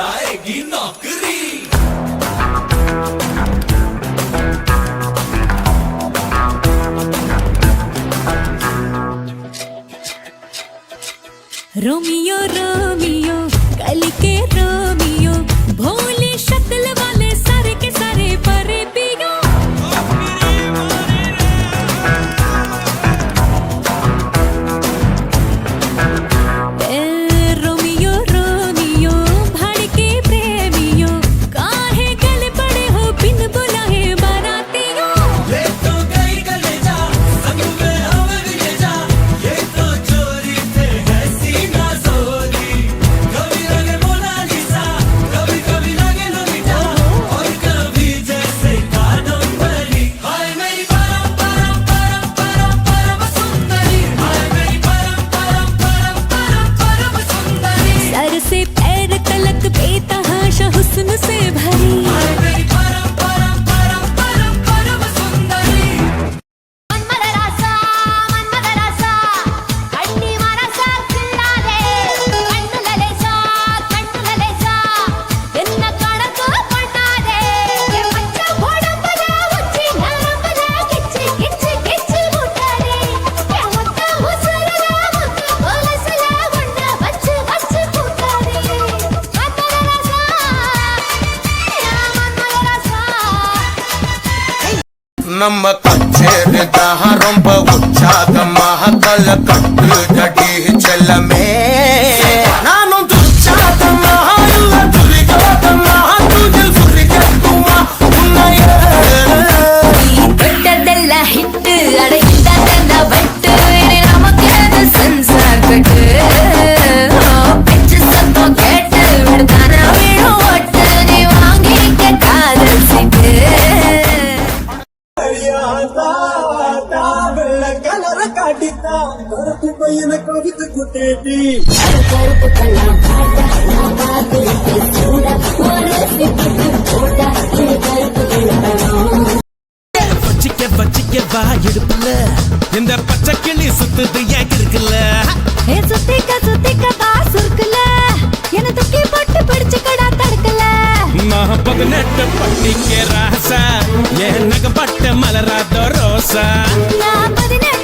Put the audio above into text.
जाएगी नौकरी। Romeo Romeo कल के रोमियो भोली शक्ल वाले सारे के सारे परे पियो। रोमियो रोमियो भड़के प्रेमियो काहे गले पड़े हो बिन बुलाए बारातियों। ये तो गई गले जा संग में हमें ले जा, ये तो चोरी थे सीना जोरी। कभी लगे मोनालिसा, कभी कभी लगे लोलिता, और कभी जैसे कादम्बरी। हाय मेरी परम परम परम परम परम सुंदरी, हाय मेरी परम परम परम परम परम सुंदरी। सर से पैर तलक बेतहाशा हुस्न से भरी। हाय मेरी परम परम परम परम परम सुंदरी। மன்மதராசா மன்மதராசா கண்ணி மரசா கிள்ளாதே கண்ணுலலேசா கண்ணுலலேசா என்ன கணக்கு பண்ணாதே என் பச்சை உடம்புல உச்சி நரம்புல கிச்சு கிச்சு கிச்சு முட்டாதே என் மொத்த உசுருல முத்து கொலுசுல உன்ன வச்சு வச்சு கூட்டாதே மன்மதராசா மன்மதராசா நம்ம கச்சேரிதான் ரொம்ப உற்சாகமாக கல கட்டு தடி செல்லமே நானும் துச்சாதமாக இல்ல துரிகாதமாக துதில் சுரிகட்டுமா உன்னையே தொட்டதெல்லாம் ஹிட்டு அடைந்ததெல்லாம் வட்டு இனி நமக்கு அது சென்சார் கட்டு பிச்சு சத்தம் கேட்டு விடுதான விழும் ஒட்டு நீ வாங்கிக்க காதல் சீட்டு கருப்பு கல்லாம் பாட்டா நான் பார்த்து சூடா ஒரு சிப்பிட்டு போட்டா கருப்பு கல்லாம் வச்சிக்க வா எடுப்புல இந்த பச்சை கிளி சுத்துது ஏன் இருக்குல்ல. சுத்திக்க பாஸ் இருக்குல்ல என்ன தூக்கி போட்டு பிடிச்சுக்கடா தடுக்கல. நான் 18 பட்டிக்க ராசா என் நகப்பட்ட மலராத ரோசா. நான் 17